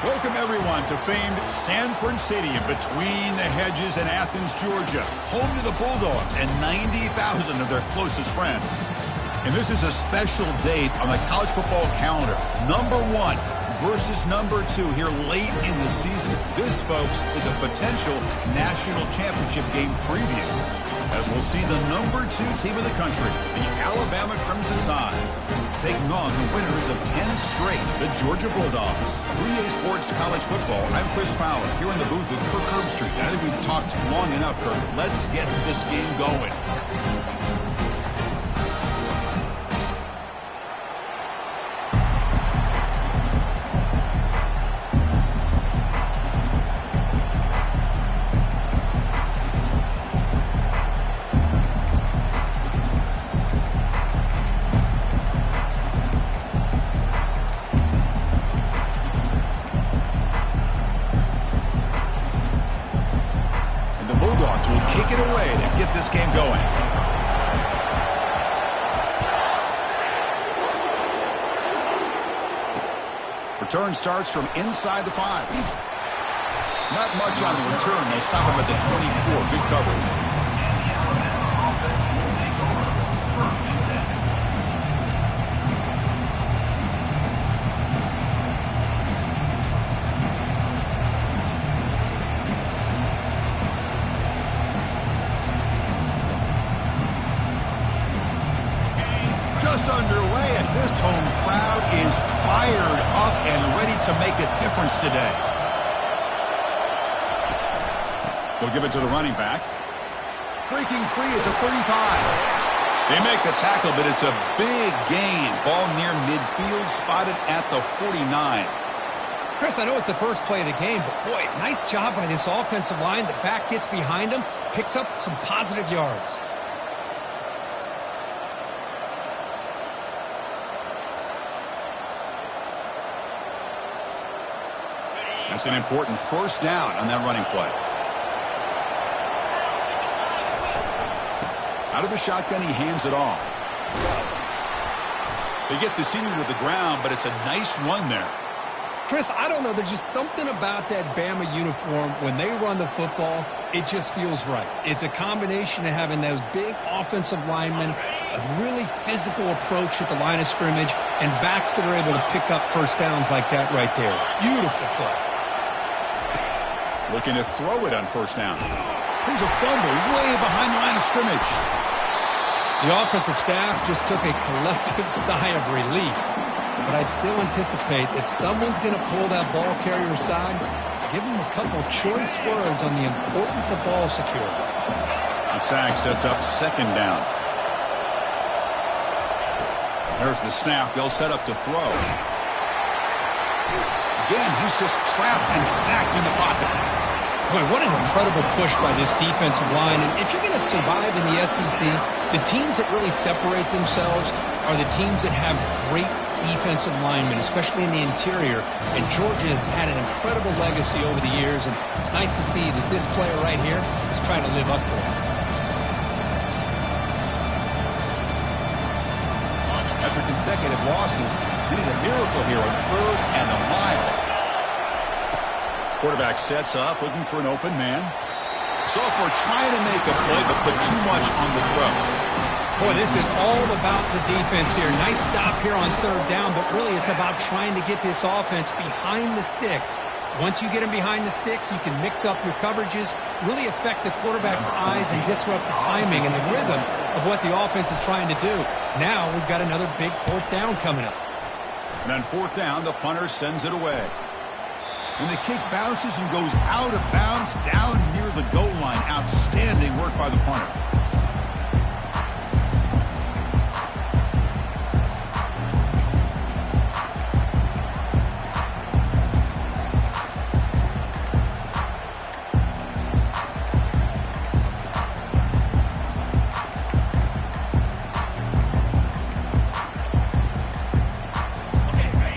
Welcome, everyone, to famed Sanford Stadium between the hedges in Athens, Georgia, home to the Bulldogs and 90,000 of their closest friends. And this is a special date on the college football calendar. Number 1 versus number 2 here late in the season. This, folks, is a potential national championship game preview, as we'll see the number 2 team in the country, the Alabama Crimson Tide, taking on the winners of 10 straight, the Georgia Bulldogs. 3A Sports College Football, I'm Chris Fowler, here in the booth with Kirk Herbstreit. I think we've talked long enough, Kirk. Let's get this game going. Return starts from inside the 5. Not much on the return. They'll stop him at the 24. Good coverage. Just underway, and this home crowd is fired up and ready to make a difference today. They'll give it to the running back. Breaking free at the 35. They make the tackle, but it's a big gain. Ball near midfield, spotted at the 49. Chris, I know it's the first play of the game, but boy, nice job by this offensive line. The back gets behind him, picks up some positive yards. That's an important first down on that running play. Out of the shotgun, he hands it off. They get the senior to the ground, but it's a nice run there. Chris, I don't know. There's just something about that Bama uniform. When they run the football, it just feels right. It's a combination of having those big offensive linemen, a really physical approach at the line of scrimmage, and backs that are able to pick up first downs like that right there. Beautiful play. Looking to throw it on first down. Here's a fumble way behind the line of scrimmage. The offensive staff just took a collective sigh of relief. But I'd still anticipate that someone's going to pull that ball carrier aside, give him a couple choice words on the importance of ball security. The sack sets up second down. There's the snap. They'll set up to throw. Again, he's just trapped and sacked in the pocket. Boy, what an incredible push by this defensive line. And if you're going to survive in the SEC, the teams that really separate themselves are the teams that have great defensive linemen, especially in the interior. And Georgia has had an incredible legacy over the years, and it's nice to see that this player right here is trying to live up to it. After consecutive losses, they need a miracle here on 3rd and a mile. Quarterback sets up, looking for an open man. Sophomore trying to make a play, but put too much on the throw. Boy, this is all about the defense here. Nice stop here on 3rd down, but really it's about trying to get this offense behind the sticks. Once you get them behind the sticks, you can mix up your coverages, really affect the quarterback's eyes and disrupt the timing and the rhythm of what the offense is trying to do. Now we've got another big 4th down coming up. And on 4th down, the punter sends it away. And the kick bounces and goes out of bounds down near the goal line. Outstanding work by the punter.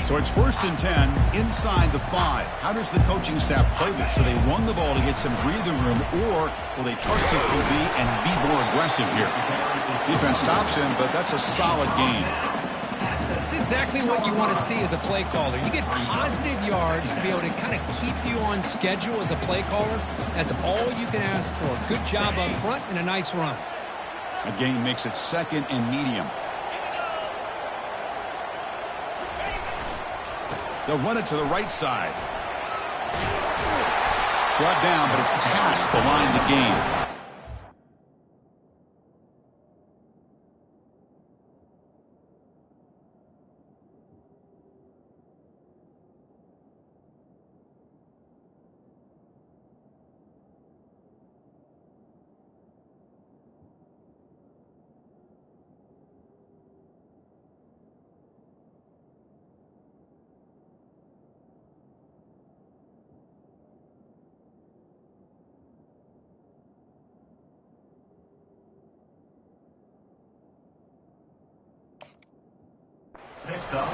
So it's 1st and 10 inside the 5. How does the coaching staff play this? So they run the ball to get some breathing room, or will they trust the QB and be more aggressive here? Defense stops him, but that's a solid gain. That's exactly what you want to see as a play caller. You get positive yards to be able to kind of keep you on schedule as a play caller. That's all you can ask for. Good job up front and a nice run. A gain makes it 2nd and medium. They'll run it to the right side. Brought down, but it's past the line to gain.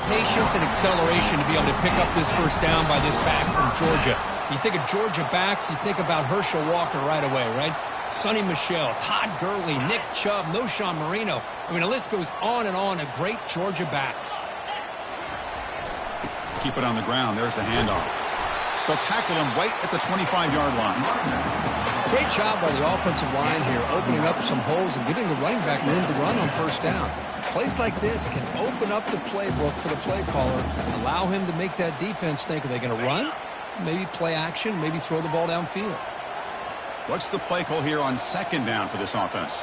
Patience and acceleration to be able to pick up this first down by this back from Georgia. You think of Georgia backs, you think about Herschel Walker right away, right? Sonny Michel, Todd Gurley, Nick Chubb, Noshawn Marino. I mean, the list goes on and on of great Georgia backs. Keep it on the ground. There's the handoff. They'll tackle him right at the 25-yard line. Great job by the offensive line here, opening up some holes and giving the running back room to run on first down. Plays like this can open up the playbook for the play caller, allow him to make that defense think, are they going to run? Maybe play action, maybe throw the ball downfield. What's the play call here on 2nd down for this offense?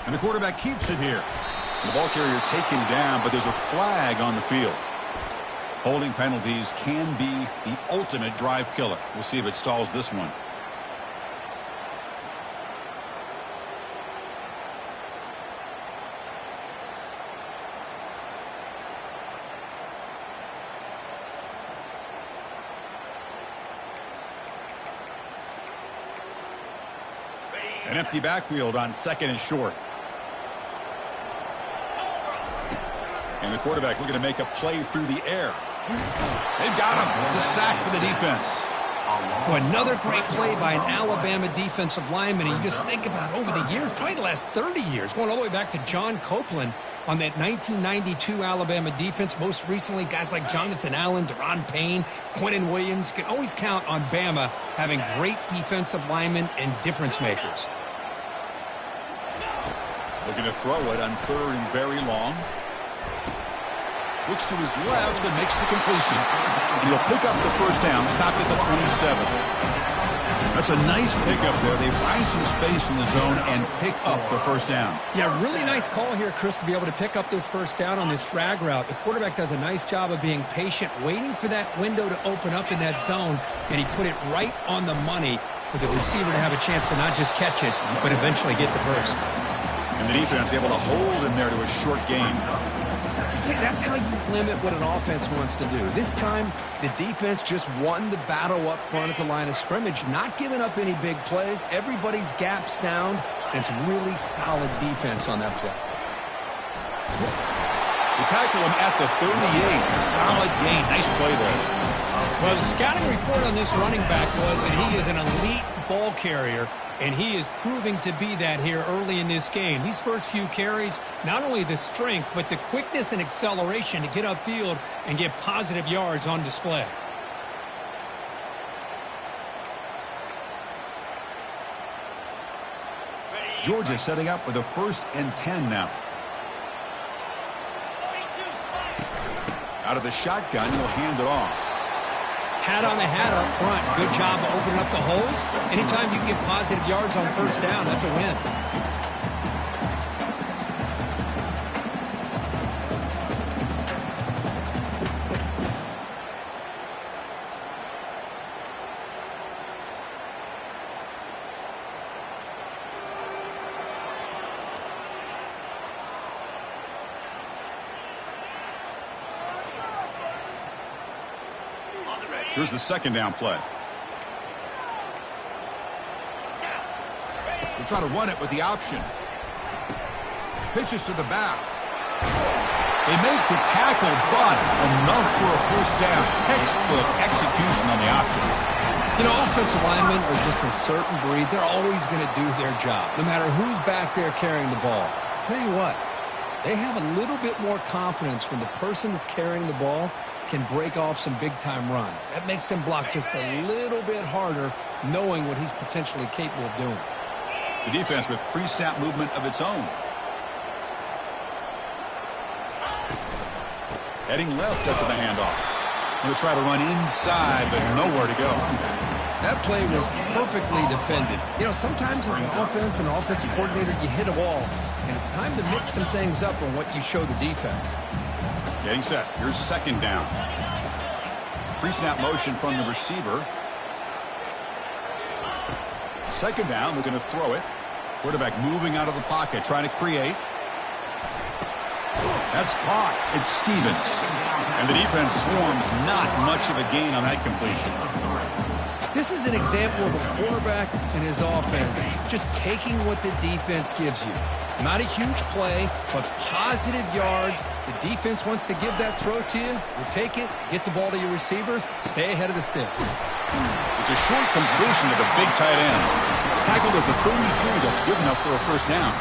And the quarterback keeps it here. The ball carrier taken down, but there's a flag on the field. Holding penalties can be the ultimate drive killer. We'll see if it stalls this one. An empty backfield on 2nd and short. And the quarterback looking to make a play through the air. They've got him. It's a sack for the defense. Well, another great play by an Alabama defensive lineman. And you just think about over the years, probably the last 30 years, going all the way back to John Copeland on that 1992 Alabama defense. Most recently, guys like Jonathan Allen, Deron Payne, Quentin Williams. You can always count on Bama having great defensive linemen and difference makers. Looking to throw it on 3rd and very long. Looks to his left and makes the completion. And he'll pick up the first down, stop at the 27. That's a nice pickup there. They find some space in the zone and pick up the first down. Yeah, really nice call here, Chris, to be able to pick up this first down on this drag route. The quarterback does a nice job of being patient, waiting for that window to open up in that zone, and he put it right on the money for the receiver to have a chance to not just catch it, but eventually get the first. And the defense able to hold him there to a short gain. See, that's how you limit what an offense wants to do. This time, the defense just won the battle up front at the line of scrimmage, not giving up any big plays. Everybody's gap sound, and it's really solid defense on that play. They tackle him at the 38. Solid gain. Nice play there. Well, the scouting report on this running back was that he is an elite ball carrier, and he is proving to be that here early in this game. These first few carries, not only the strength, but the quickness and acceleration to get upfield and get positive yards on display. Georgia setting up with a 1st and 10 now. Out of the shotgun, he'll hand it off. Hat on the hat up front. Good job of opening up the holes. Anytime you get positive yards on first down, that's a win. Here's the 2nd down play. We'll try to run it with the option. Pitches to the back. They make the tackle, but enough for a first down. Textbook execution on the option. You know, offensive linemen are just a certain breed. They're always going to do their job, no matter who's back there carrying the ball. I'll tell you what, they have a little bit more confidence when the person that's carrying the ball can break off some big-time runs. That makes them block just a little bit harder, knowing what he's potentially capable of doing. The defense with pre-snap movement of its own. Heading left after the handoff. He'll try to run inside, but nowhere to go. That play was perfectly defended. You know, sometimes as an offense and an offensive coordinator, you hit a wall, and it's time to mix some things up on what you show the defense. Getting set. Here's second down. Pre-snap motion from the receiver. Second down, looking to throw it. Quarterback moving out of the pocket, trying to create. That's caught. It's Stevens. And the defense swarms. Not much of a gain on that completion. This is an example of a quarterback and his offense just taking what the defense gives you. Not a huge play, but positive yards. The defense wants to give that throw to you. You take it, get the ball to your receiver, stay ahead of the sticks. It's a short completion to the big tight end. Tackled at the 33. That's good enough for a first down.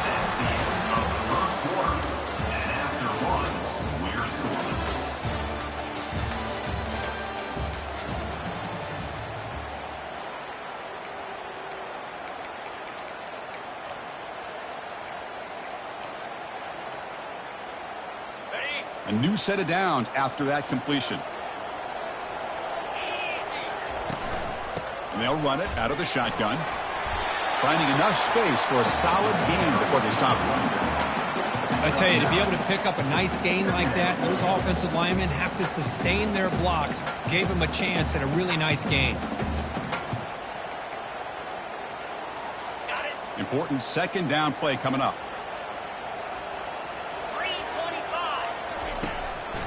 A new set of downs after that completion. And they'll run it out of the shotgun. Finding enough space for a solid gain before they stop it. I tell you, to be able to pick up a nice gain like that, those offensive linemen have to sustain their blocks. Gave them a chance at a really nice gain. Important second down play coming up.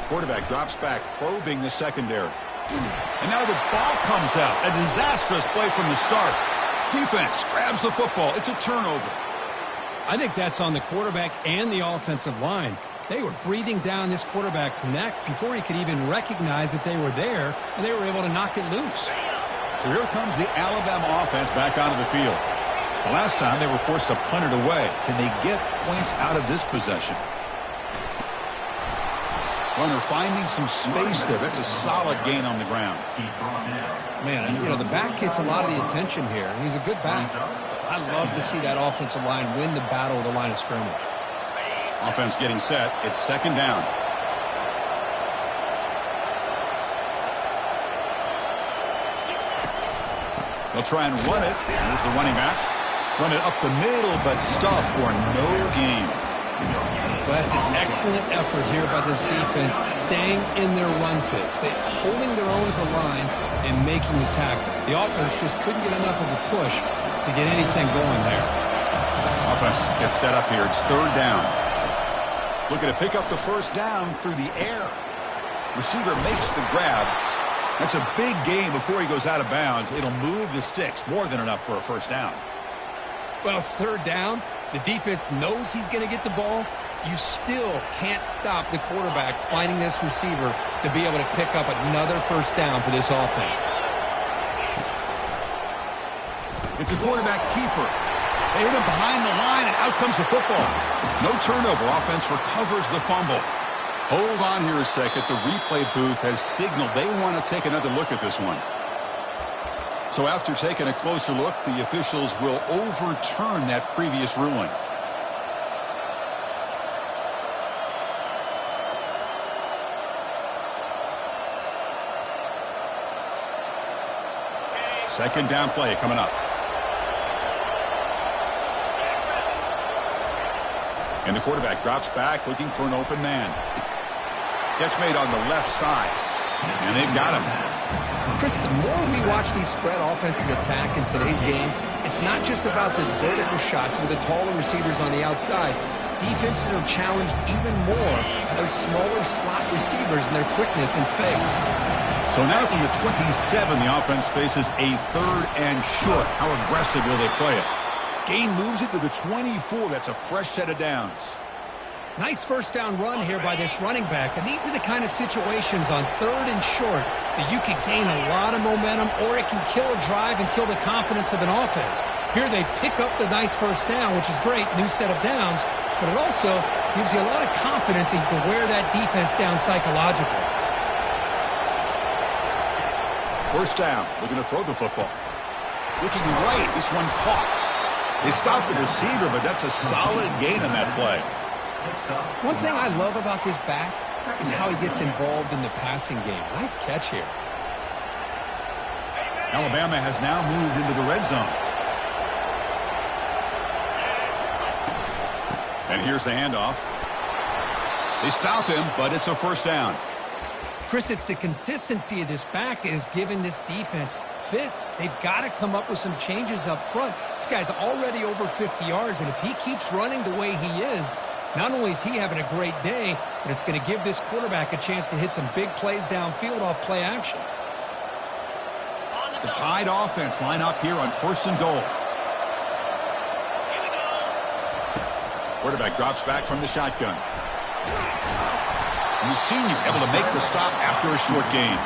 Quarterback drops back, probing the secondary. And now the ball comes out. A disastrous play from the start. Defense grabs the football. It's a turnover. I think that's on the quarterback and the offensive line. They were breathing down this quarterback's neck before he could even recognize that they were there, and they were able to knock it loose. So here comes the Alabama offense back onto the field. The last time they were forced to punt it away. Can they get points out of this possession? Runner finding some space there. That's a solid gain on the ground. Man, you know, the back gets a lot of the attention here, and he's a good back. I love to see that offensive line win the battle of the line of scrimmage. Offense getting set. It's second down. They'll try and run it. There's the running back. Run it up the middle, but stuff for no gain. Well, that's an excellent effort here by this defense, staying in their run fix. They're holding their own at the line and making the tackle. The offense just couldn't get enough of a push to get anything going there. Offense gets set up here. It's third down. Looking to pick up the first down through the air. Receiver makes the grab. That's a big gain before he goes out of bounds. It'll move the sticks. More than enough for a first down. Well, it's third down. The defense knows he's going to get the ball. You still can't stop the quarterback finding this receiver to be able to pick up another first down for this offense. It's a quarterback keeper. They hit him behind the line, and out comes the football. No turnover. Offense recovers the fumble. Hold on here a second. The replay booth has signaled they want to take another look at this one. So after taking a closer look, the officials will overturn that previous ruling. Second down play coming up. And the quarterback drops back looking for an open man. Catch made on the left side. And they've got him. Chris, the more we watch these spread offenses attack in today's game, it's not just about the vertical shots with the taller receivers on the outside. Defenses are challenged even more by those smaller slot receivers and their quickness in space. So now from the 27, the offense faces a third and short. How aggressive will they play it? Gain moves it to the 24. That's a fresh set of downs. Nice first down run here by this running back. And these are the kind of situations on 3rd and short that you can gain a lot of momentum, or it can kill a drive and kill the confidence of an offense. Here they pick up the nice first down, which is great, new set of downs, but it also gives you a lot of confidence that you can wear that defense down psychologically. First down, looking to throw the football. Looking right, this one caught. They stopped the receiver, but that's a solid gain on that play. One thing I love about this back is how he gets involved in the passing game. Nice catch here. Alabama has now moved into the red zone. And here's the handoff. They stop him, but it's a first down. Chris, it's the consistency of this back is giving this defense fits. They've got to come up with some changes up front. This guy's already over 50 yards, and if he keeps running the way he is, not only is he having a great day, but it's going to give this quarterback a chance to hit some big plays downfield off play action. The Tide offense line up here on 1st and goal. Quarterback drops back from the shotgun. And the senior able to make the stop after a short gain.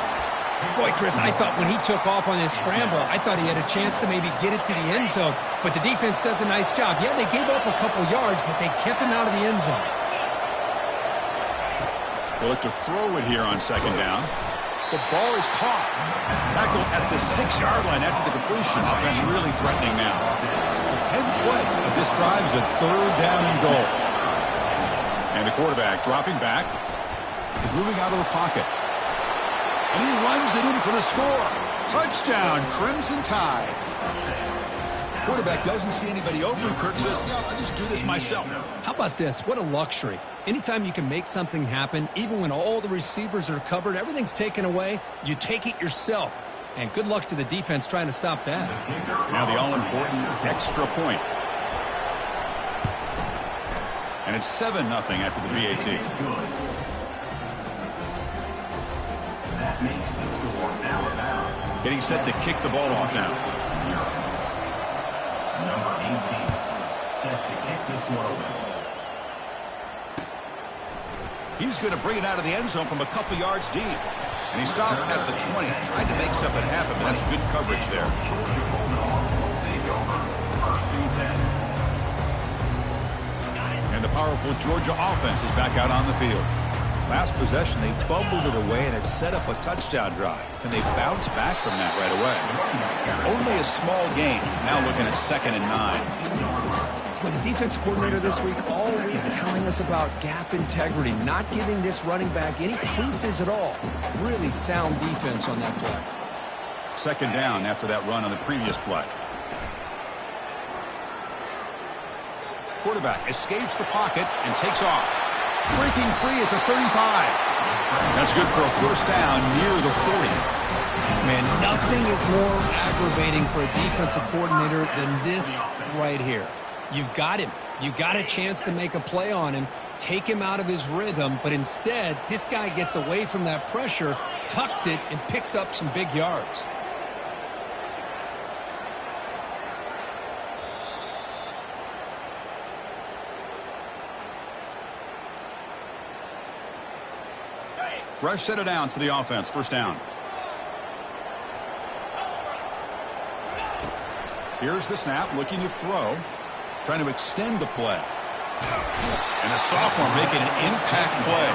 Boy, Chris, I thought when he took off on this scramble, I thought he had a chance to maybe get it to the end zone. But the defense does a nice job. Yeah, they gave up a couple yards, but they kept him out of the end zone. They'll look to throw it here on 2nd down. The ball is caught. Tackled at the 6-yard line after the completion. Offense really threatening now. The 10th play of this drive is a 3rd down and goal. And the quarterback dropping back is moving out of the pocket. And he runs it in for the score. Touchdown, Crimson Tide. Quarterback doesn't see anybody open. Kirk says, yeah, I'll just do this myself. How about this? What a luxury. Anytime you can make something happen, even when all the receivers are covered, everything's taken away, you take it yourself. And good luck to the defense trying to stop that. Now the all-important extra point. And it's 7-0 after the VAT. Getting set to kick the ball off now. Number 18, set to kick this one away. He's going to bring it out of the end zone from a couple yards deep. And he stopped at the 20. Tried to make something happen, but that's good coverage there. And the powerful Georgia offense is back out on the field. Last possession, they fumbled it away, and it set up a touchdown drive. Can they bounce back from that right away? Only a small gain. Now looking at 2nd and 9. With the defensive coordinator this week all week telling us about gap integrity, not giving this running back any creases at all. Really sound defense on that play. 2nd down after that run on the previous play. Quarterback escapes the pocket and takes off. Breaking free at the 35. That's good for a first down near the 40. Man, nothing is more aggravating for a defensive coordinator than this right here. You've got him. You got a chance to make a play on him, take him out of his rhythm, but instead, this guy gets away from that pressure, tucks it, and picks up some big yards. Fresh set of downs for the offense. First down. Here's the snap, looking to throw. Trying to extend the play. And a sophomore making an impact play.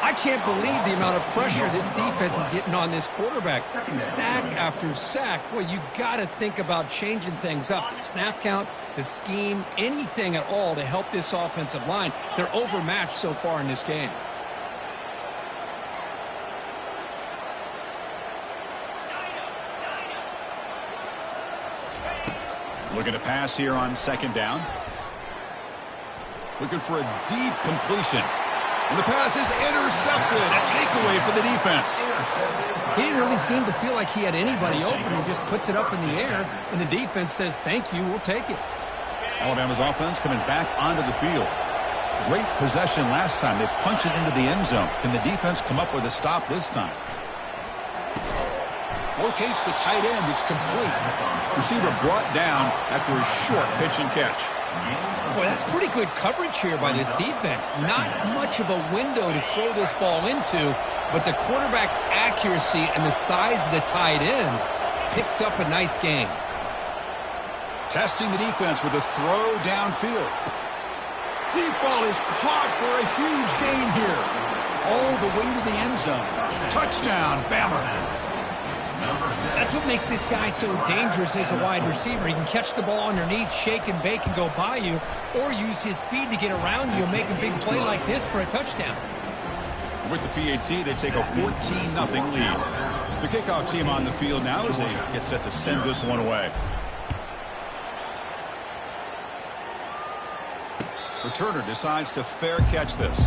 I can't believe the amount of pressure this defense is getting on this quarterback. Sack after sack. Well, you got to think about changing things up. The snap count, the scheme, anything at all to help this offensive line. They're overmatched so far in this game. Looking to pass here on 2nd down. Looking for a deep completion. And the pass is intercepted. A takeaway for the defense. He didn't really seem to feel like he had anybody open. He just puts it up in the air, and the defense says, thank you, we'll take it. Alabama's offense coming back onto the field. Great possession last time. They punched it into the end zone. Can the defense come up with a stop this time? Locates the tight end. It's complete. Receiver brought down after a short pitch and catch. Boy, that's pretty good coverage here by this defense. Not much of a window to throw this ball into, but the quarterback's accuracy and the size of the tight end picks up a nice gain. Testing the defense with a throw downfield. Deep ball is caught for a huge gain here. All the way to the end zone. Touchdown, Bama. That's what makes this guy so dangerous as a wide receiver. He can catch the ball underneath, shake and bake and go by you, or use his speed to get around you and make a big play like this for a touchdown. With the PAT, they take a 14-0 lead. The kickoff team on the field now as they get set to send this one away. Returner decides to fair catch this.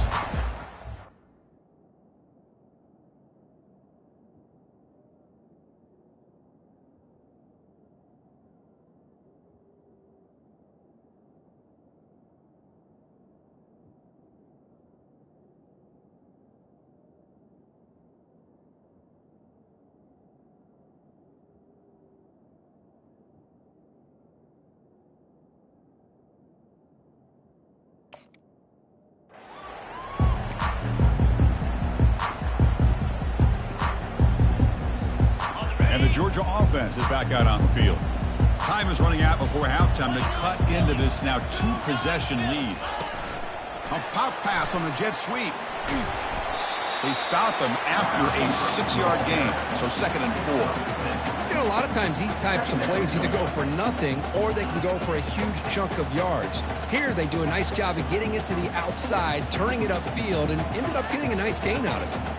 And the Georgia offense is back out on the field. Time is running out before halftime to cut into this now two-possession lead. A pop pass on the jet sweep. They stop him after a 6-yard gain, so 2nd and 4. You know, a lot of times these types of plays either go for nothing or they can go for a huge chunk of yards. Here they do a nice job of getting it to the outside, turning it upfield, and ended up getting a nice gain out of it.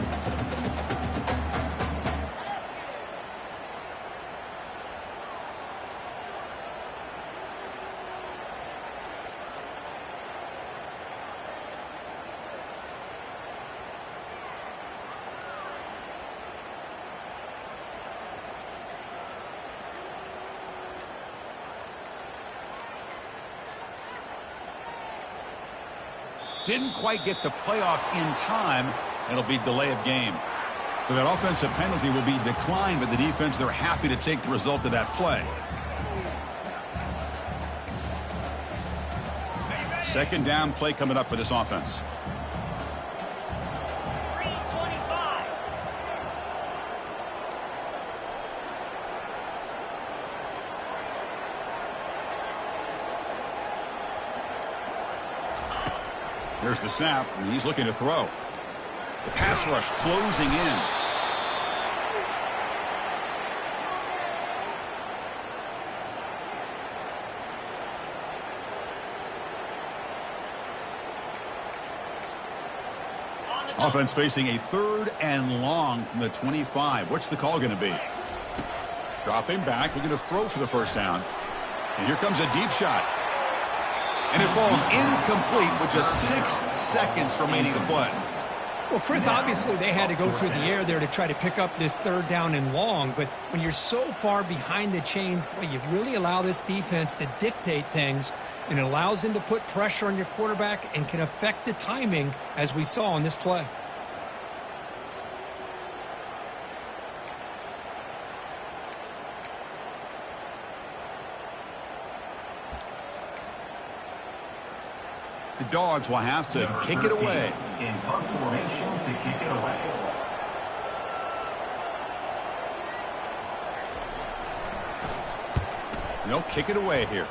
Didn't quite get the playoff in time. It'll be delay of game. So that offensive penalty will be declined, but the defense, they're happy to take the result of that play. Second down play coming up for this offense. There's the snap, and he's looking to throw. The pass rush closing in. Offense facing a 3rd and long from the 25. What's the call going to be? Dropping back, looking to throw for the first down. And here comes a deep shot. And it falls incomplete with just 6 seconds remaining to play. Well, Chris, obviously they had to go through the air there to try to pick up this 3rd down and long. But when you're so far behind the chains, boy, you really allow this defense to dictate things. And it allows them to put pressure on your quarterback and can affect the timing, as we saw on this play. The Dogs will have to kick it away. In punt formation to kick it away. They'll kick it away here.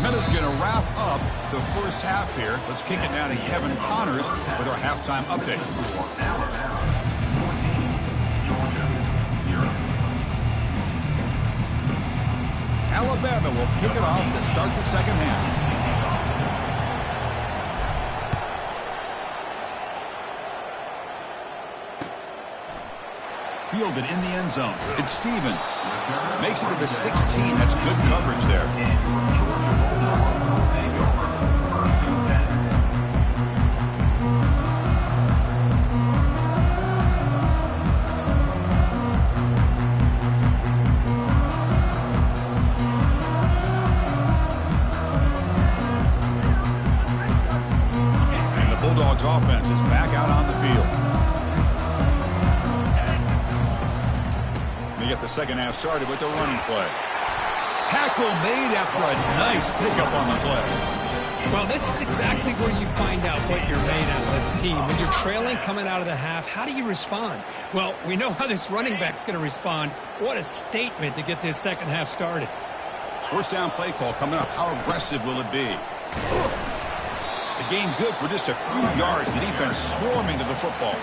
Miller's going to wrap up the first half here. Let's kick it now to Kevin Connors with our halftime update. Alabama will kick it off to start the second half. Fielded in the end zone. It's Stevens. Makes it to the 16. That's good coverage there. Bulldogs offense is back out on the field. They get get the second half started with the running play. Tackle made after a nice pickup on the play. Well, this is exactly where you find out what you're made of as a team. When you're trailing coming out of the half, how do you respond? Well, we know how this running back's going to respond. What a statement to get this second half started. First down play call coming up. How aggressive will it be? The game good for just a few yards. The defense swarming to the football.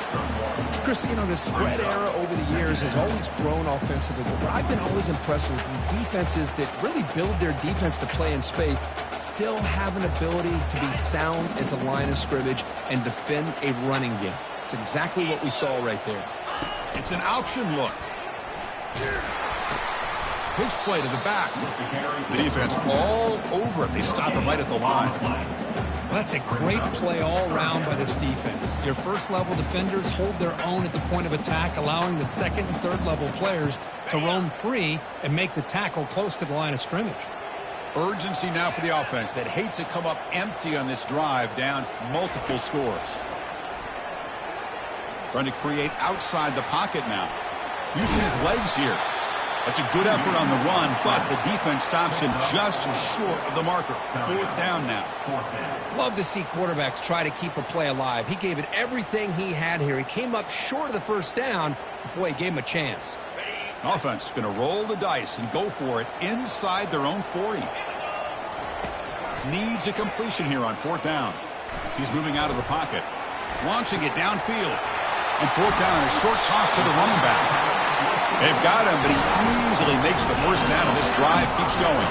Chris, you know, the spread era over the years has always grown offensively, but what I've been always impressed with defenses that really build their defense to play in space still have an ability to be sound at the line of scrimmage and defend a running game. It's exactly what we saw right there. It's an option look. Pitch play to the back. The defense all over it. They stop him right at the line. Well, that's a great play all around by this defense. Your first-level defenders hold their own at the point of attack, allowing the second and third-level players to roam free and make the tackle close to the line of scrimmage. Urgency now for the offense that hates to come up empty on this drive, down multiple scores. Trying to create outside the pocket now. Using his legs here. That's a good effort on the run, but the defense stops him just short of the marker. Fourth down now. Love to see quarterbacks try to keep a play alive. He gave it everything he had here. He came up short of the first down. Boy, he gave him a chance. Offense going to roll the dice and go for it inside their own 40. Needs a completion here on fourth down. He's moving out of the pocket. Launching it downfield. And fourth down, a short toss to the running back. They've got him, but he easily makes the first down, and this drive keeps going.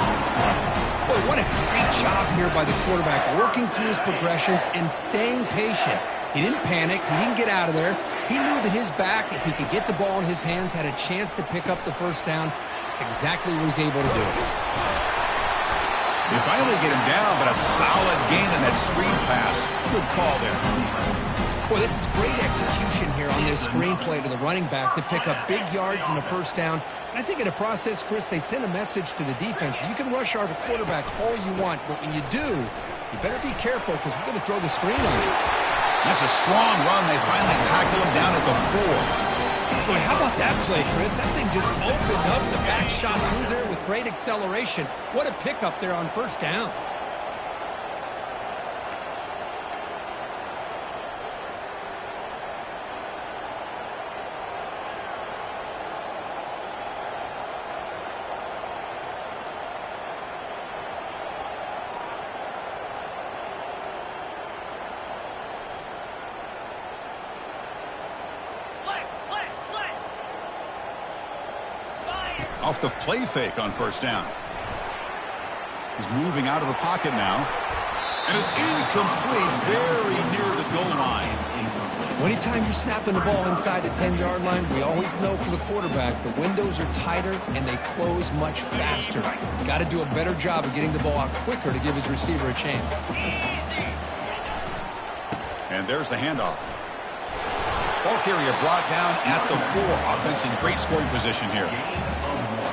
Boy, what a great job here by the quarterback, working through his progressions and staying patient. He didn't panic. He didn't get out of there. He knew that his back, if he could get the ball in his hands, had a chance to pick up the first down. That's exactly what he's able to do. They finally get him down, but a solid gain in that screen pass. Good call there. Boy, this is great execution here on this screenplay to the running back to pick up big yards in the first down. And I think in the process, Chris, they send a message to the defense. You can rush our quarterback all you want, but when you do, you better be careful because we're going to throw the screen on you. That's a strong run. They finally tackle him down at the 4. Boy, how about that play, Chris? That thing just opened up. The back shot through there with great acceleration. What a pickup there on first down. Off the play fake on first down. He's moving out of the pocket now. And it's incomplete, very near the goal line. Anytime you're snapping the ball inside the 10-yard line, we always know for the quarterback the windows are tighter and they close much faster. He's got to do a better job of getting the ball out quicker to give his receiver a chance. And there's the handoff. Ball carrier brought down at the 4. Offense in great scoring position here.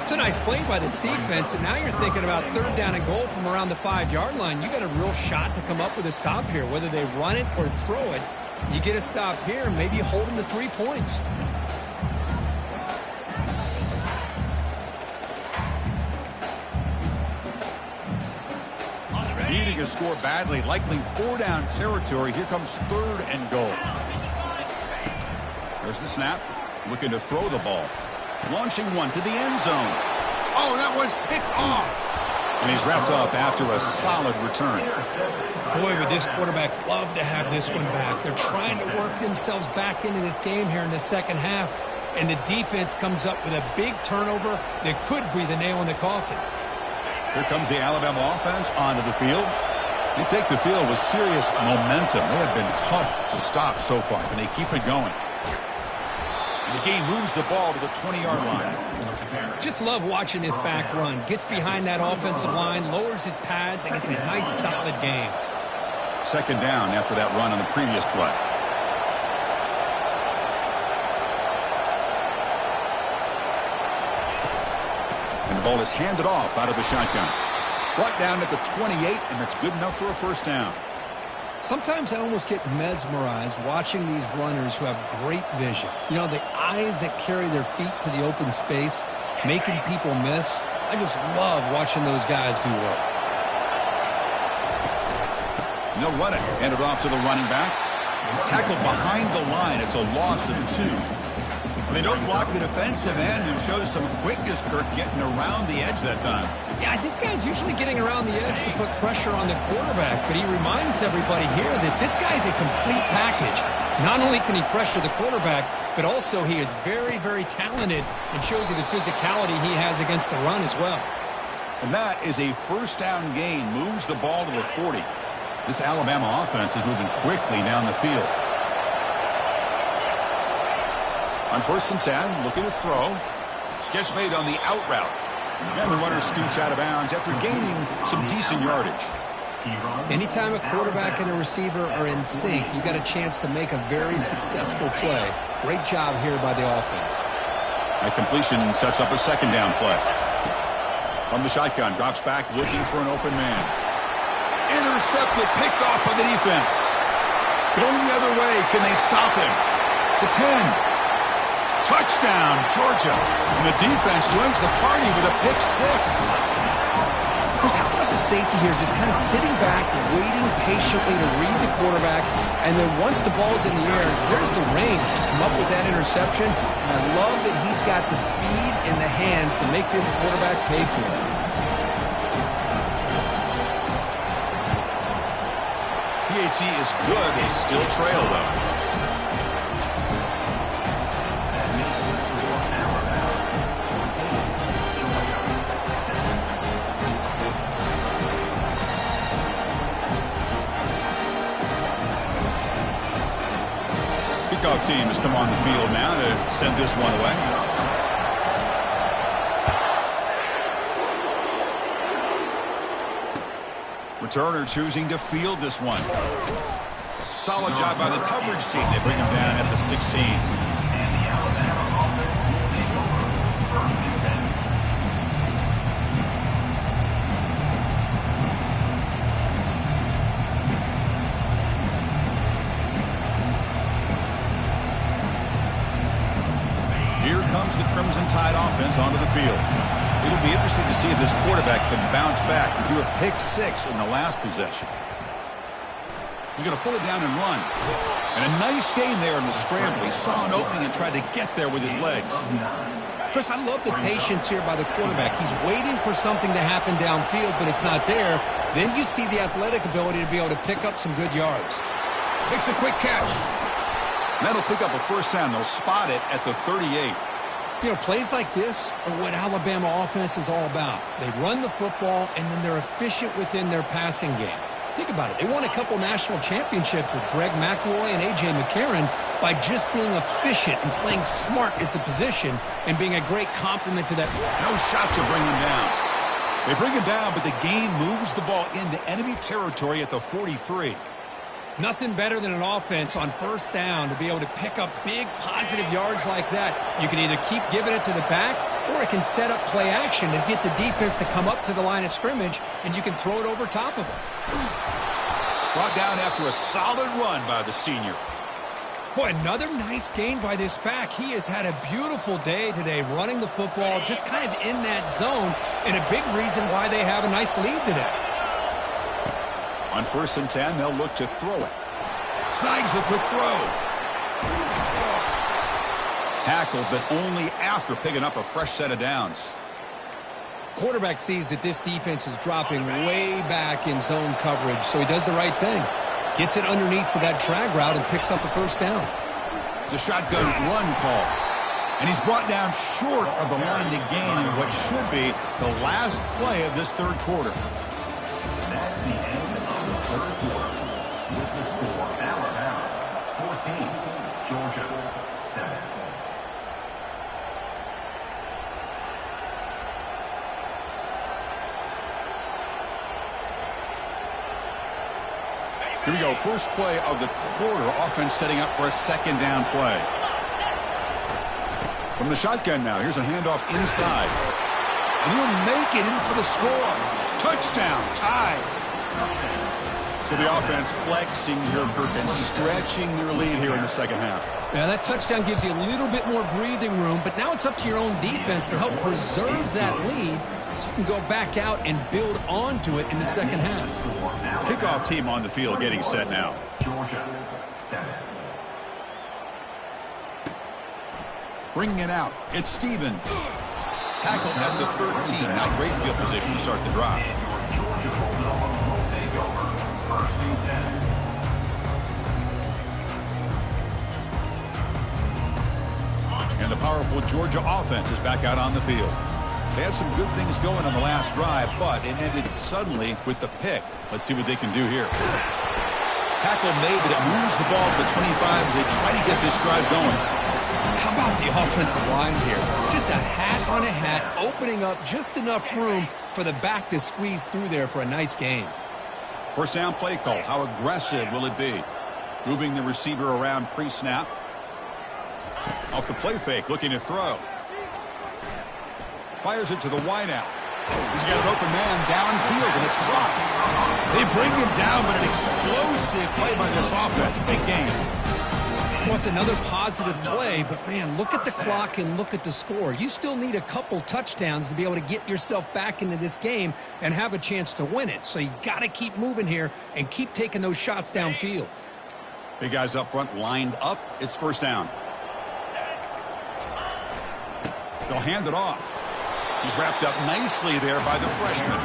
It's a nice play by this defense, and now you're thinking about third down and goal from around the 5-yard line. You got a real shot to come up with a stop here, whether they run it or throw it. You get a stop here, maybe you hold them to 3 points. Needing a score badly, likely 4-down territory. Here comes third and goal. There's the snap, looking to throw the ball. Launching one to the end zone. Oh, that one's picked off. And he's wrapped up after a solid return. Boy, would this quarterback love to have this one back. They're trying to work themselves back into this game here in the second half. And the defense comes up with a big turnover that could be the nail in the coffin. Here comes the Alabama offense onto the field. They take the field with serious momentum. They have been tough to stop so far. Can they keep it going? The game moves the ball to the 20-yard line. Just love watching this back run. Gets behind that offensive line, lowers his pads, and it's a nice, solid game. Second down after that run on the previous play. And the ball is handed off out of the shotgun. Brought down at the 28, and that's good enough for a first down. Sometimes I almost get mesmerized watching these runners who have great vision. You know, the eyes that carry their feet to the open space. making people miss. I just love watching those guys do work. No running. Handed off to the running back. Tackled behind the line. It's a loss of 2. They don't block the defensive end, who shows some quickness, Kirk, getting around the edge that time. Yeah, this guy's usually getting around the edge to put pressure on the quarterback, but he reminds everybody here that this guy's a complete package. Not only can he pressure the quarterback, but also he is very, very talented and shows you the physicality he has against the run as well. And that is a first down gain. Moves the ball to the 40. This Alabama offense is moving quickly down the field. On 1st and 10, looking to throw. Catch made on the out route. And the runner scoots out of bounds after gaining some decent yardage. Anytime a quarterback and a receiver are in sync, you got a chance to make a very successful play. Great job here by the offense. That completion sets up a second down play. From the shotgun, drops back looking for an open man. Intercepted, picked off by the defense. Going the other way, can they stop him? The 10. Touchdown, Georgia. And the defense joins the party with a pick 6. Chris, how about the safety here? Just kind of sitting back, waiting patiently to read the quarterback. And then once the ball's in the air, there's the range to come up with that interception. And I love that he's got the speed in the hands to make this quarterback pay for it. PHC is good. They still trail, though. Kickoff team has come on the field now to send this one away. Returner choosing to field this one. Solid job by the coverage team. They bring him down at the 16. The Crimson Tide offense onto the field. It'll be interesting to see if this quarterback can bounce back. He threw a pick 6 in the last possession. He's going to pull it down and run. And a nice gain there in the scramble. He saw an opening and tried to get there with his legs. Chris, I love the patience here by the quarterback. He's waiting for something to happen downfield, but it's not there. Then you see the athletic ability to be able to pick up some good yards. Makes a quick catch. That'll pick up a first down. They'll spot it at the 38. You know, plays like this are what Alabama offense is all about. They run the football, and then they're efficient within their passing game. Think about it. They won a couple national championships with Greg McElroy and A.J. McCarron by just being efficient and playing smart at the position and being a great complement to that. No shot to bring him down. They bring him down, but the gain moves the ball into enemy territory at the 43. Nothing better than an offense on first down to be able to pick up big positive yards like that. You can either keep giving it to the back, or it can set up play action and get the defense to come up to the line of scrimmage, and you can throw it over top of them. Brought down after a solid run by the senior. Boy, another nice gain by this back. He has had a beautiful day today running the football, just kind of in that zone, and a big reason why they have a nice lead today. On 1st and 10, they'll look to throw it. Snags the quick throw. Tackled, but only after picking up a fresh set of downs. Quarterback sees that this defense is dropping way back in zone coverage, so he does the right thing. Gets it underneath to that drag route and picks up a first down. It's a shotgun run call. And he's brought down short of the line to gain in what should be the last play of this third quarter. That's the end of the third quarter. With the score, Alabama 14, Georgia 7. Here we go. First play of the quarter. Offense setting up for a second down play. From the shotgun now. Here's a handoff inside. And he'll make it in for the score. Touchdown. Tie. So the offense flexing here and stretching their lead here in the second half. Yeah, that touchdown gives you a little bit more breathing room, but now it's up to your own defense to help preserve that lead so you can go back out and build onto it in the second half. Kickoff team on the field getting set now. Georgia, 7. Bringing it out. It's Stevens. Tackle at the 13. Now great field position to start the drive. Georgia Bulldogs will take over. First and 10. And the powerful Georgia offense is back out on the field. They had some good things going on the last drive, but it ended suddenly with the pick. Let's see what they can do here. Tackle made, but it moves the ball to the 25 as they try to get this drive going. How about the offensive line here? Just a hat on a hat, opening up just enough room for the back to squeeze through there for a nice gain. First down play call. How aggressive will it be? Moving the receiver around pre-snap. Off the play fake, looking to throw. Fires it to the wideout. He's got an open man downfield, and it's caught. They bring him down, but an explosive play by this offense. Big game. Well, it's another positive play, but, man, look at the clock and look at the score. You still need a couple touchdowns to be able to get yourself back into this game and have a chance to win it. So you got to keep moving here and keep taking those shots downfield. Big guys up front lined up. It's first down. They'll hand it off. He's wrapped up nicely there by the freshman.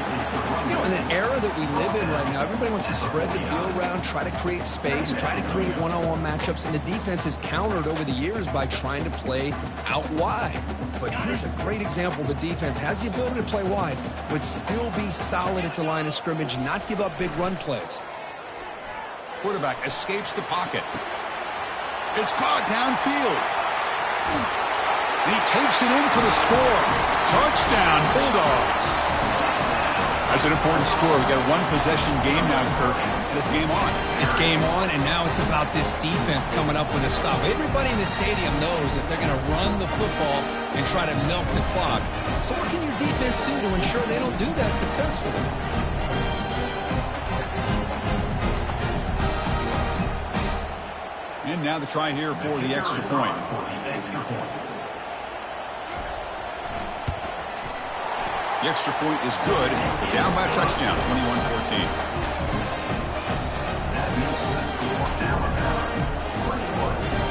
You know, in the era that we live in right now, everybody wants to spread the field around, try to create space, try to create one-on-one matchups, and the defense is countered over the years by trying to play out wide. But here's a great example. The defense has the ability to play wide, but still be solid at the line of scrimmage, not give up big run plays. Quarterback escapes the pocket. It's caught downfield. And he takes it in for the score. Touchdown, Bulldogs. That's an important score. We've got a one-possession game now, Kurt. And it's game on. It's game on, and now it's about this defense coming up with a stop. Everybody in the stadium knows that they're going to run the football and try to milk the clock. So what can your defense do to ensure they don't do that successfully? And now the try here for the extra point. The extra point is good. Down by a touchdown, 21-14.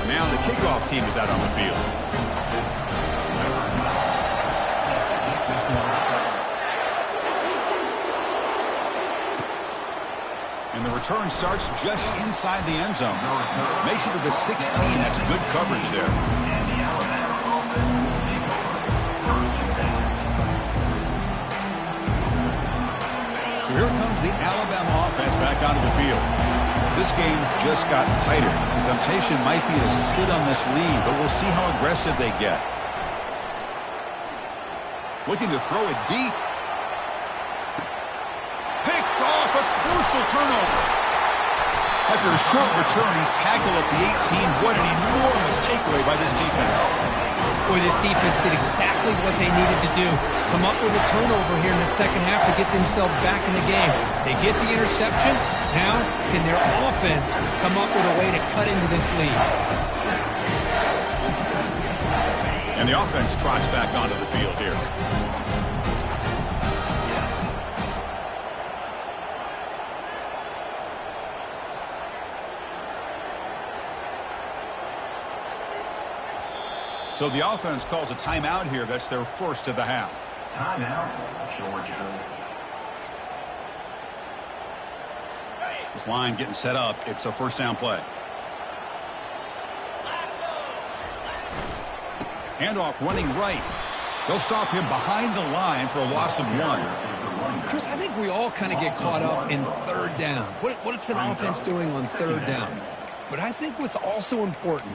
Now the kickoff team is out on the field. And the return starts just inside the end zone. Makes it to the 16. That's good coverage there. So here comes the Alabama offense back onto the field. This game just got tighter. The temptation might be to sit on this lead, but we'll see how aggressive they get. Looking to throw it deep. Picked off, a crucial turnover. After a short return, he's tackled at the 18. What an enormous takeaway by this defense. Boy, this defense did exactly what they needed to do. Come up with a turnover here in the second half to get themselves back in the game. They get the interception. Now, can their offense come up with a way to cut into this lead? And the offense trots back onto the field here. So the offense calls a timeout here. That's their first of the half. Timeout, Georgia. This line getting set up. It's a first down play. Handoff running right. They'll stop him behind the line for a loss of 1. Chris, I think we all kind of get caught up in third down. What's an offense doing on third down? But I think what's also important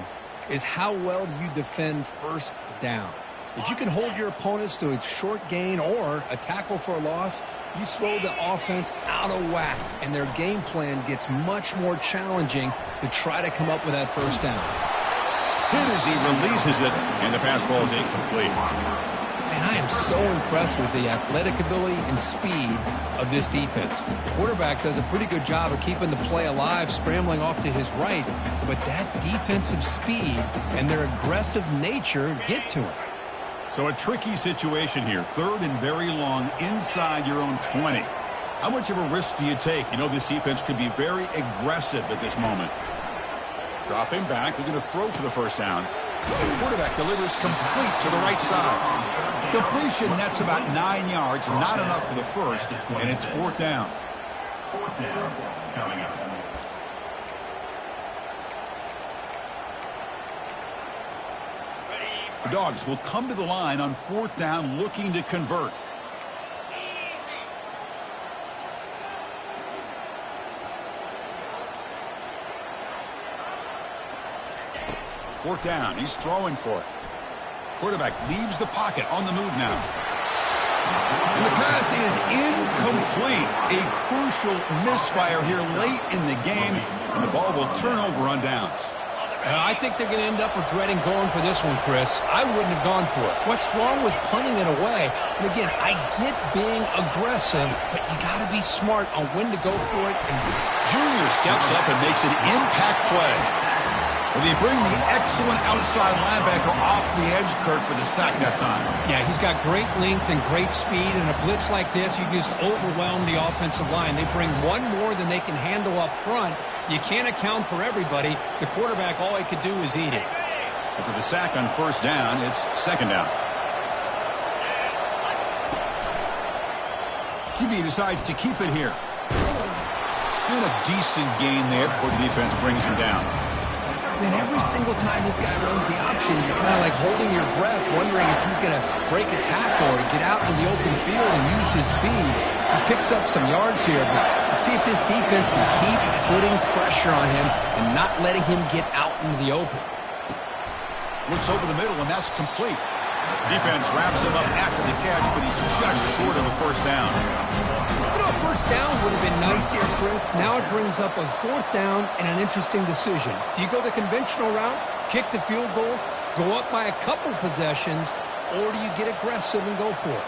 is how well you defend first down. If you can hold your opponents to a short gain or a tackle for a loss, you throw the offense out of whack, and their game plan gets much more challenging to try to come up with that first down. Hit as he releases it, and the pass ball is incomplete. And I am so impressed with the athletic ability and speed of this defense. The quarterback does a pretty good job of keeping the play alive, scrambling off to his right, but that defensive speed and their aggressive nature get to him. So a tricky situation here. 3rd and very long inside your own 20. How much of a risk do you take? You know this defense could be very aggressive at this moment. Dropping back, they're going to throw for the first down. The quarterback delivers complete to the right side. Completion nets about 9 yards, not enough for the first, and it's 4th down. 4th down coming up. The Dogs will come to the line on 4th down looking to convert. Fourth down, he's throwing for it. Quarterback leaves the pocket on the move now. And the pass is incomplete. A crucial misfire here late in the game, and the ball will turn over on downs. I think they're going to end up regretting going for this one, Chris. I wouldn't have gone for it. What's wrong with punting it away? And again, I get being aggressive, but you got to be smart on when to go for it. And Junior steps up and makes an impact play. Well, they bring the excellent outside linebacker off the edge, Kurt, for the sack that time. yeah, he's got great length and great speed, and a blitz like this, you can just overwhelm the offensive line. They bring one more than they can handle up front. You can't account for everybody. The quarterback, all he could do is eat it. After the sack on 1st down, it's 2nd down. QB decides to keep it here. And a decent gain there before the defense brings him down. And every single time this guy runs the option, you're kind of like holding your breath, wondering if he's going to break a tackle or get out in the open field and use his speed. He picks up some yards here, but let's see if this defense can keep putting pressure on him and not letting him get out into the open. Looks over the middle, and that's complete. Defense wraps him up after the catch, but he's just short of the 1st down. You know, a 1st down would have been nice here, Chris. Now it brings up a 4th down and an interesting decision. Do you go the conventional route, kick the field goal, go up by a couple possessions, or do you get aggressive and go for it?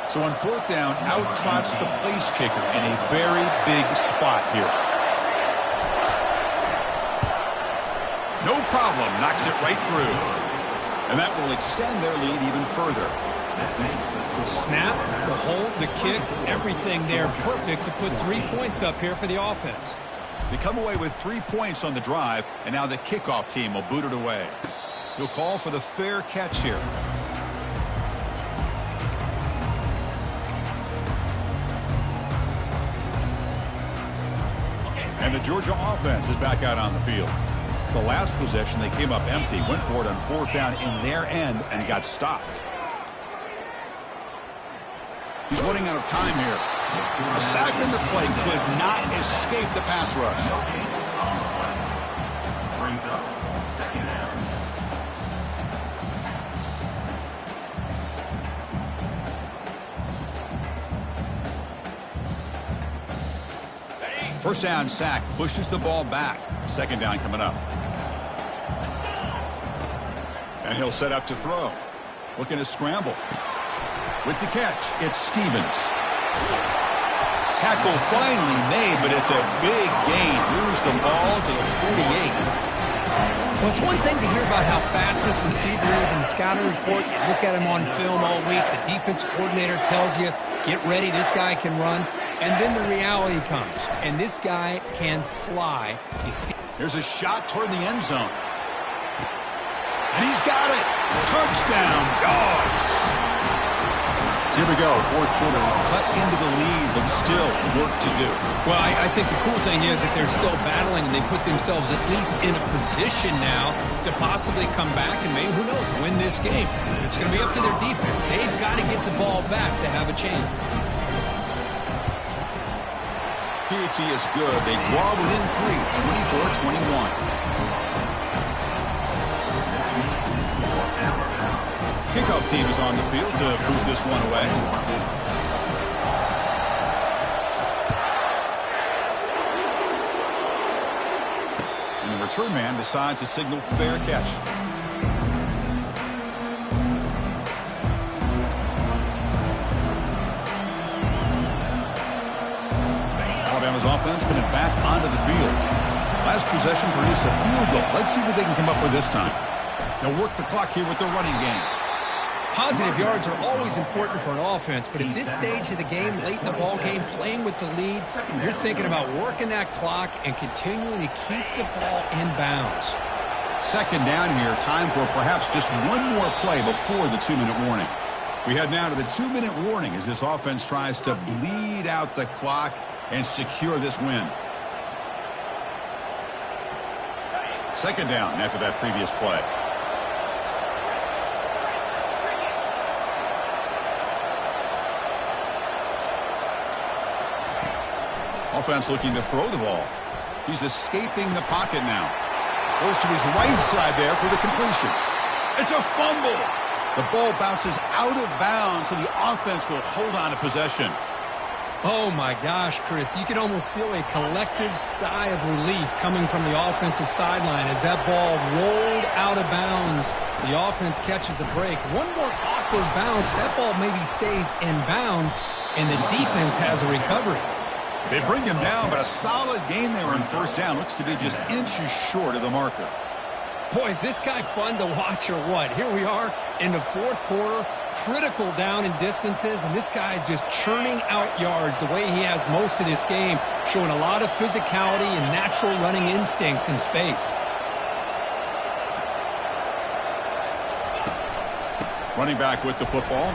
So on 4th down, out trots the place kicker in a very big spot here. No problem, knocks it right through. And that will extend their lead even further. The snap, the hold, the kick, everything there perfect to put 3 points up here for the offense. They come away with 3 points on the drive, and now the kickoff team will boot it away. He'll call for the fair catch here. And the Georgia offense is back out on the field. The last possession, they came up empty, went for it on 4th down in their end, and got stopped. He's running out of time here. A sack in the play could not escape the pass rush. Brings up 2nd down. 1st down sack pushes the ball back. 2nd down coming up. And he'll set up to throw. Looking to scramble. With the catch, it's Stevens. Tackle finally made, but it's a big gain. Moves the ball to the 48. Well, it's one thing to hear about how fast this receiver is in the scouting report. You look at him on film all week. The defense coordinator tells you, get ready, this guy can run. And then the reality comes, and this guy can fly. You see. Here's a shot toward the end zone. And he's got it. Touchdown, Dogs. Here we go, 4th quarter. Cut into the lead, but still work to do. Well, I think the cool thing is that they're still battling, and they put themselves at least in a position now to possibly come back and maybe, who knows, win this game. It's going to be up to their defense. They've got to get the ball back to have a chance. PAT is good. They draw within 3, 24-21. Kickoff team is on the field to boot this one away. And the return man decides to signal fair catch. Bama's offense coming back onto the field. Last possession produced a field goal. Let's see what they can come up with this time. They'll work the clock here with their running game. Positive yards are always important for an offense, but at this stage of the game, late in the ball game, playing with the lead, you're thinking about working that clock and continuing to keep the ball in bounds. Second down here, time for perhaps just one more play before the 2-minute warning. We head now to the 2-minute warning as this offense tries to bleed out the clock and secure this win. Second down after that previous play. Offense looking to throw the ball. He's escaping the pocket now. Goes to his right side there for the completion. It's a fumble. The ball bounces out of bounds, so the offense will hold on to possession. Oh, my gosh, Chris. You can almost feel a collective sigh of relief coming from the offensive sideline as that ball rolled out of bounds. The offense catches a break. One more awkward bounce. That ball maybe stays in bounds, and the defense has a recovery. They bring him down, but a solid gain there on first down. Looks to be just inches short of the marker. Boy, is this guy fun to watch or what? Here we are in the fourth quarter, critical down in distances, and this guy is just churning out yards the way he has most of this game, showing a lot of physicality and natural running instincts in space. Running back with the football.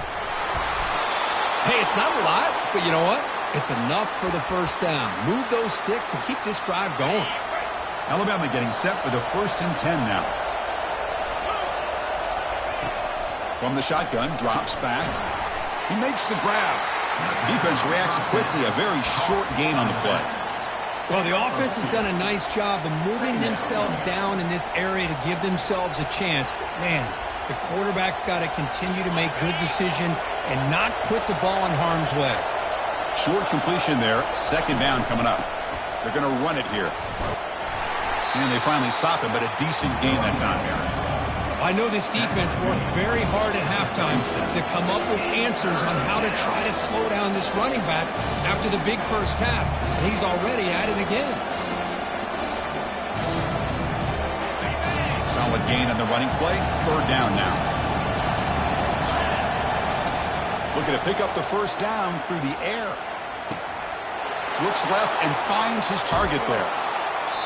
Hey, it's not a lot, but you know what? It's enough for the first down. Move those sticks and keep this drive going. Alabama getting set for the 1st and 10 now. From the shotgun, drops back. He makes the grab. Defense reacts quickly, a very short gain on the play. Well, the offense has done a nice job of moving themselves down in this area to give themselves a chance. But, man, the quarterback's got to continue to make good decisions and not put the ball in harm's way. Short completion there, second down coming up. They're going to run it here. And they finally stop him, but a decent gain that time here. I know this defense worked very hard at halftime to come up with answers on how to try to slow down this running back after the big first half. And he's already at it again. Solid gain on the running play. Third down now. Looking to pick up the first down through the air. Looks left and finds his target there.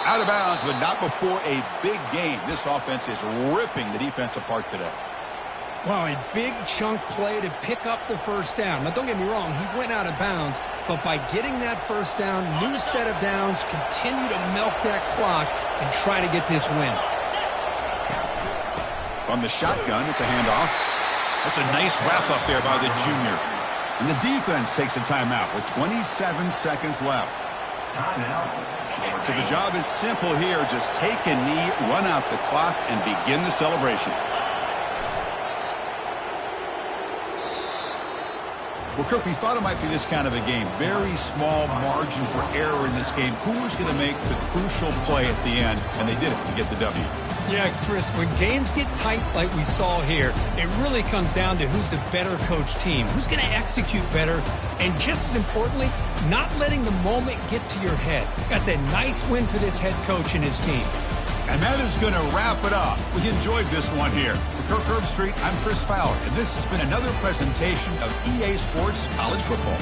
Out of bounds, but not before a big gain. This offense is ripping the defense apart today. Wow, a big chunk play to pick up the first down. Now, don't get me wrong, he went out of bounds, but by getting that first down, new set of downs, continue to milk that clock and try to get this win. From the shotgun, it's a handoff. That's a nice wrap-up there by the junior. And the defense takes a timeout with 27 seconds left. So the job is simple here. Just take a knee, run out the clock, and begin the celebration. Well, Kirk, we thought it might be this kind of a game. Very small margin for error in this game. Who was going to make the crucial play at the end? And they did it to get the W. Yeah, Chris, when games get tight like we saw here, it really comes down to who's the better coach team, who's going to execute better, and just as importantly, not letting the moment get to your head. That's a nice win for this head coach and his team. And that is going to wrap it up. We enjoyed this one here. For Kirk Herbstreit, I'm Chris Fowler, and this has been another presentation of EA Sports College Football.